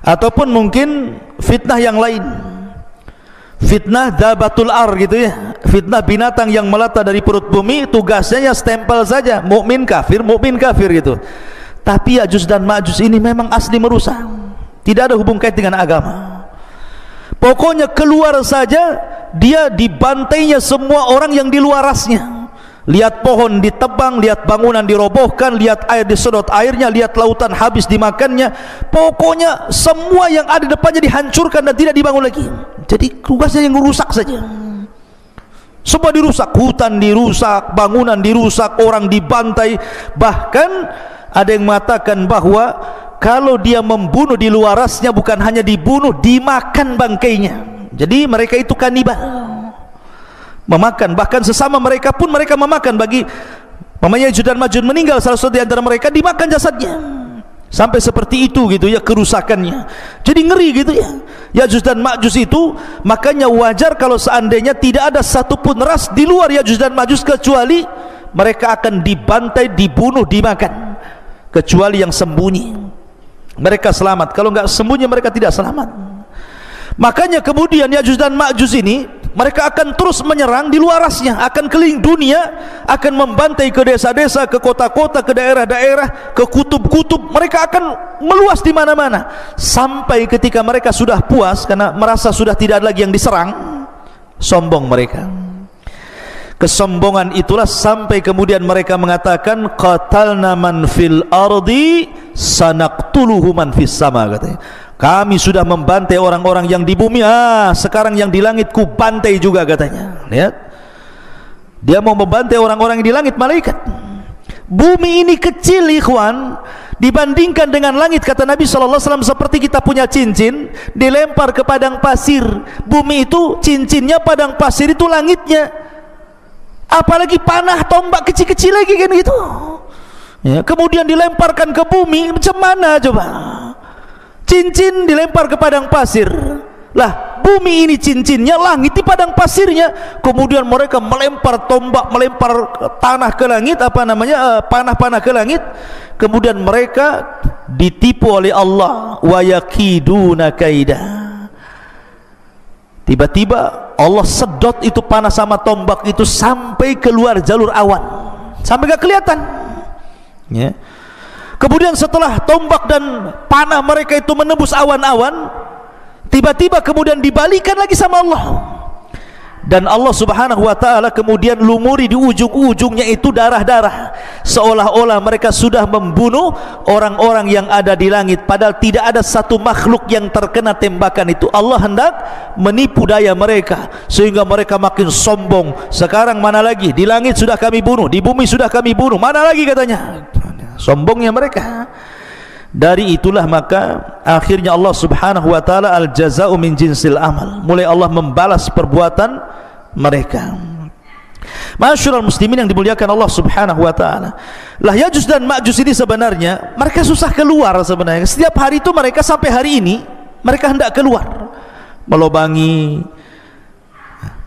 Ataupun mungkin fitnah yang lain, fitnah dabatul ar gitu ya, fitnah binatang yang melata dari perut bumi, tugasnya stempel saja, mukmin kafir gitu. Tapi Ya'juj dan Ma'juj ini memang asli merusak, tidak ada hubung kait dengan agama. Pokoknya keluar saja, dia dibantainya semua orang yang di luarasnya. Lihat pohon ditebang, lihat bangunan dirobohkan, lihat air disedot airnya, lihat lautan habis dimakannya. Pokoknya semua yang ada di depannya dihancurkan dan tidak dibangun lagi. Jadi tugasnya yang merusak saja. Semua dirusak, hutan dirusak, bangunan dirusak, orang dibantai. Bahkan Ada yang mengatakan bahwa kalau dia membunuh di luar rasnya bukan hanya dibunuh, dimakan bangkainya. Jadi mereka itu kanibal, memakan. Bahkan sesama mereka pun mereka memakan. Bagi mamanya Ya'juj dan Ma'juj meninggal salah satu di antara mereka, dimakan jasadnya. Sampai seperti itu gitu ya kerusakannya. Jadi ngeri gitu ya Ya'juj dan Ma'juj itu. Makanya wajar kalau seandainya tidak ada satupun ras di luar Ya'juj dan Ma'juj, kecuali mereka akan dibantai, dibunuh, dimakan. Kecuali yang sembunyi, mereka selamat. Kalau enggak sembunyi, mereka tidak selamat. Makanya kemudian Ya'juj dan Ma'juj ini mereka akan terus menyerang di luar rasnya, akan keliling dunia, akan membantai ke desa-desa, ke kota-kota, ke daerah-daerah, ke kutub-kutub. Mereka akan meluas di mana-mana sampai ketika mereka sudah puas karena merasa sudah tidak ada lagi yang diserang, sombong mereka. Kesombongan itulah sampai kemudian mereka mengatakan qatalna man fil ardi sanaqtuluhu man fis sama, katanya. Kami sudah membantai orang-orang yang di bumi, sekarang yang di langit ku bantai juga, katanya. Lihat, dia mau membantai orang-orang yang di langit, malaikat. Bumi ini kecil ikhwan dibandingkan dengan langit, kata Nabi SAW, seperti kita punya cincin dilempar ke padang pasir. Bumi itu cincinnya, padang pasir itu langitnya. Apalagi panah tombak kecil-kecil lagi kan gitu ya. Kemudian dilemparkan ke bumi, macam mana coba? Cincin dilempar ke padang pasir, lah bumi ini cincinnya, langit di padang pasirnya. Kemudian mereka melempar tombak, melempar tanah ke langit, panah-panah ke langit. Kemudian mereka ditipu oleh Allah. Wa yakiduna kaida. Tiba-tiba Allah sedot itu panah sama tombak itu sampai keluar jalur awan, sampai gak kelihatan ya. Kemudian setelah tombak dan panah mereka itu menembus awan-awan, tiba-tiba kemudian dibalikan lagi sama Allah. Dan Allah subhanahu wa ta'ala kemudian lumuri di ujung-ujungnya itu darah-darah, seolah-olah mereka sudah membunuh orang-orang yang ada di langit, padahal tidak ada satu makhluk yang terkena tembakan itu. Allah hendak menipu daya mereka sehingga mereka makin sombong. Sekarang mana lagi, di langit sudah kami bunuh, di bumi sudah kami bunuh, mana lagi katanya. Sombongnya mereka. Dari itulah maka akhirnya Allah subhanahu wa ta'ala al-jaza'u min jinsil amal, mulai Allah membalas perbuatan mereka. Masyaallah muslimin yang dimuliakan Allah subhanahu wa ta'ala, lah Ya'juj dan Ma'juj ini sebenarnya mereka susah keluar sebenarnya. Setiap hari itu mereka sampai hari ini mereka hendak keluar melobangi.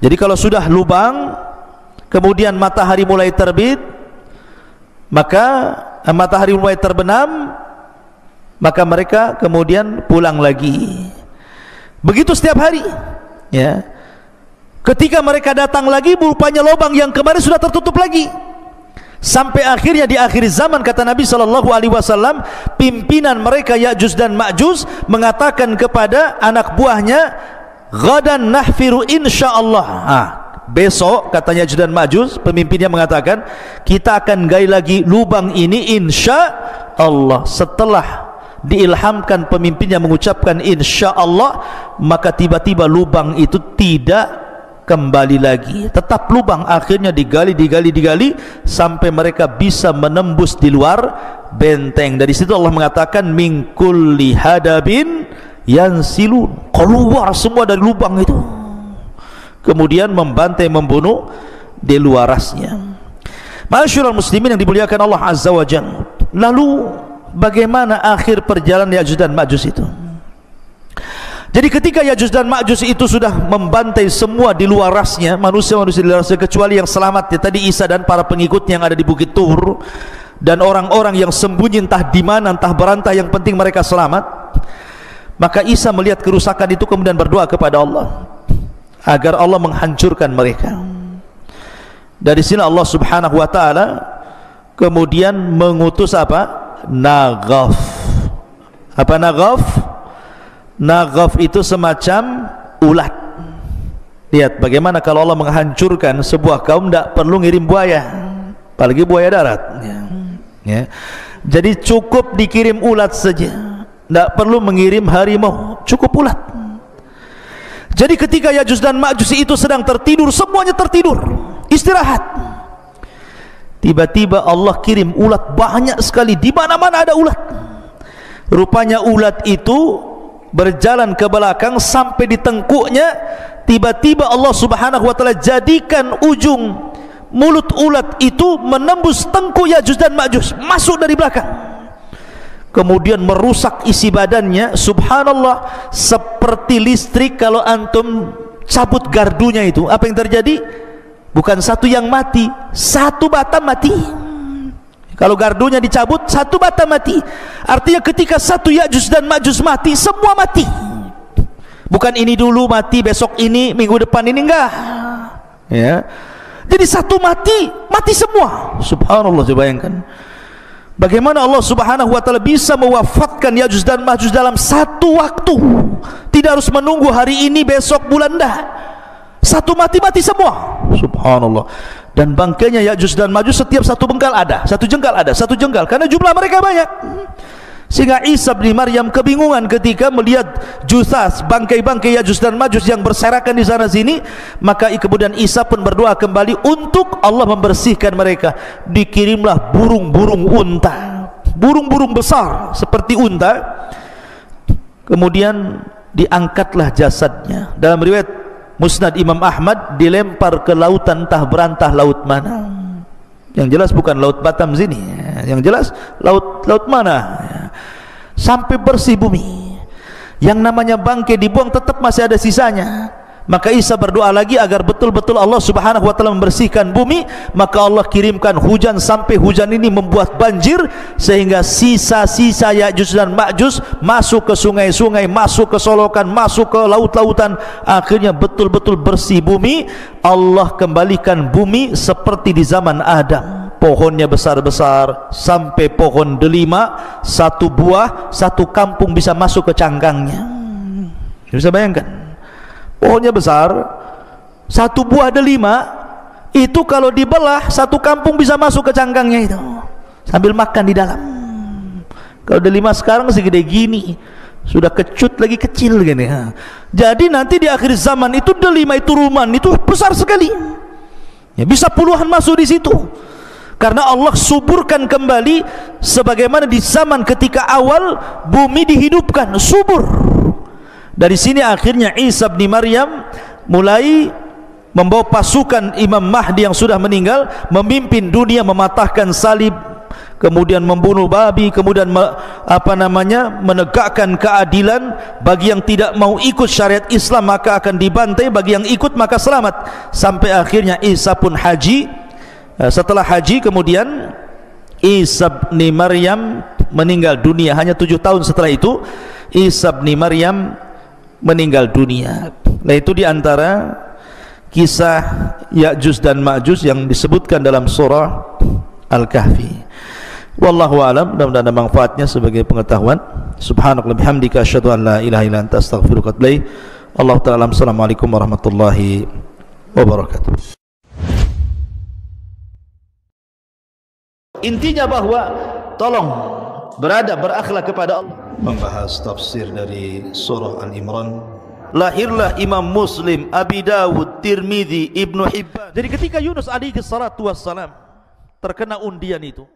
Jadi kalau sudah lubang kemudian matahari mulai terbit, maka matahari mulai terbenam, maka mereka kemudian pulang lagi. Begitu setiap hari ya. Ketika mereka datang lagi, rupanya lubang yang kemarin sudah tertutup lagi. Sampai akhirnya di akhir zaman, kata Nabi SAW, pimpinan mereka Ya'juj dan Ma'juj mengatakan kepada anak buahnya, ghadan nahfiru insyaallah. Besok, katanya Ya'juj dan Ma'juj, pemimpinnya mengatakan, kita akan gali lagi lubang ini insyaallah. Setelah diilhamkan pemimpinnya mengucapkan insyaallah, maka tiba-tiba lubang itu tidak kembali lagi, tetap lubang. Akhirnya digali sampai mereka bisa menembus di luar benteng. Dari situ Allah mengatakan min kulli hadabin yansilun, keluar semua dari lubang itu, kemudian membantai, membunuh di luar rasnya. Masyaallah muslimin yang dimuliakan Allah azza wa jalla. Lalu bagaimana akhir perjalanan Ya'juj dan Ma'juj itu? Jadi ketika Ya'juj dan Ma'juj itu sudah membantai semua di luar rasnya, manusia-manusia di luar rasnya, kecuali yang selamat ya, tadi Isa dan para pengikutnya yang ada di Bukit Tur, dan orang-orang yang sembunyi entah di mana, entah berantai, yang penting mereka selamat. Maka Isa melihat kerusakan itu kemudian berdoa kepada Allah agar Allah menghancurkan mereka. Dari sini Allah subhanahu wa ta'ala kemudian mengutus apa? Naghaf. Apa Naghaf? Naghaf itu semacam ulat. Lihat bagaimana kalau Allah menghancurkan sebuah kaum, tidak perlu ngirim buaya, apalagi buaya darat ya. Jadi cukup dikirim ulat saja, tidak perlu mengirim harimau, cukup ulat. Jadi ketika Ya'juj dan Ma'juj itu sedang tertidur, semuanya tertidur, istirahat. tiba-tiba Allah kirim ulat banyak sekali, di mana-mana ada ulat. Rupanya ulat itu berjalan ke belakang sampai di tengkuknya. Tiba-tiba Allah Subhanahu wa taala jadikan ujung mulut ulat itu menembus tengkuk Ya'juj dan Ma'juj, masuk dari belakang, kemudian merusak isi badannya. Subhanallah, seperti listrik kalau antum cabut gardunya itu, apa yang terjadi? Bukan satu yang mati, satu batang mati. Kalau gardunya dicabut, satu batang mati. Artinya ketika satu Ya'juj dan Ma'juj mati, semua mati. Bukan ini dulu mati, besok ini, minggu depan ini, enggak ya. Jadi satu mati, mati semua. Subhanallah, coba bayangkan bagaimana Allah Subhanahu wa taala bisa mewafatkan Ya'juj dan Ma'juj dalam satu waktu. Tidak harus menunggu hari ini, besok, bulan, dah. Satu mati semua. Subhanallah. Dan bangkainya Ya'juj dan Ma'juj setiap satu bengkal ada, satu jengkal, karena jumlah mereka banyak. Sehingga Isa bin Maryam kebingungan ketika melihat jusas, bangkai-bangkai Ya'juj dan Ma'juj yang berserakan di sana sini. Maka kemudian Isa pun berdoa kembali untuk Allah membersihkan mereka. Dikirimlah burung-burung unta, burung-burung besar seperti unta. Kemudian diangkatlah jasadnya. Dalam riwayat Musnad Imam Ahmad, dilempar ke lautan entah berantah laut mana. Yang jelas bukan laut Batam sini, yang jelas laut mana, sampai bersih bumi. Yang namanya bangkai dibuang tetap masih ada sisanya. Maka Isa berdoa lagi agar betul-betul Allah Subhanahu wa taala membersihkan bumi. Maka Allah kirimkan hujan, sampai hujan ini membuat banjir, sehingga sisa-sisa Ya'juj dan Ma'juj masuk ke sungai-sungai, masuk ke solokan, masuk ke laut-lautan. Akhirnya betul-betul bersih bumi. Allah kembalikan bumi seperti di zaman Adam. Pohonnya besar-besar, sampai pohon delima, satu buah, satu kampung bisa masuk ke cangkangnya. Bisa bayangkan, pohonnya besar, satu buah delima itu kalau dibelah satu kampung bisa masuk ke cangkangnya itu, sambil makan di dalam. Kalau delima sekarang segede gini, sudah kecut lagi, kecil gini. Jadi nanti di akhir zaman itu delima itu, ruman itu besar sekali, ya bisa puluhan masuk di situ. Karena Allah suburkan kembali sebagaimana di zaman ketika awal bumi dihidupkan, subur. Dari sini akhirnya Isa bin Maryam mulai membawa pasukan Imam Mahdi yang sudah meninggal, memimpin dunia, mematahkan salib, kemudian membunuh babi, kemudian menegakkan keadilan. Bagi yang tidak mau ikut syariat Islam maka akan dibantai, bagi yang ikut maka selamat. Sampai akhirnya Isa pun haji. Setelah haji kemudian Isa bin Maryam meninggal dunia. Hanya 7 tahun setelah itu Isa bin Maryam meninggal dunia. Nah, itu diantara kisah Ya'juj dan Ma'juj yang disebutkan dalam surah Al-Kahfi. Wallahu a'lam. Mudah-mudahan ada manfaatnya sebagai pengetahuan. Subhanakallahumma bihamdika asyhadu an la ilaha illa anta astaghfiruka wa atubu ilaik. Allahu ta'ala. Assalamualaikum warahmatullahi wabarakatuh. Intinya bahwa tolong berakhlak kepada Allah. Membahas tafsir dari surah Al-Imran. Lahirlah Imam Muslim, Abi Dawud, Tirmidzi, Ibnu Hibban. Jadi ketika Yunus alaihi salatu wassalam terkena undian itu,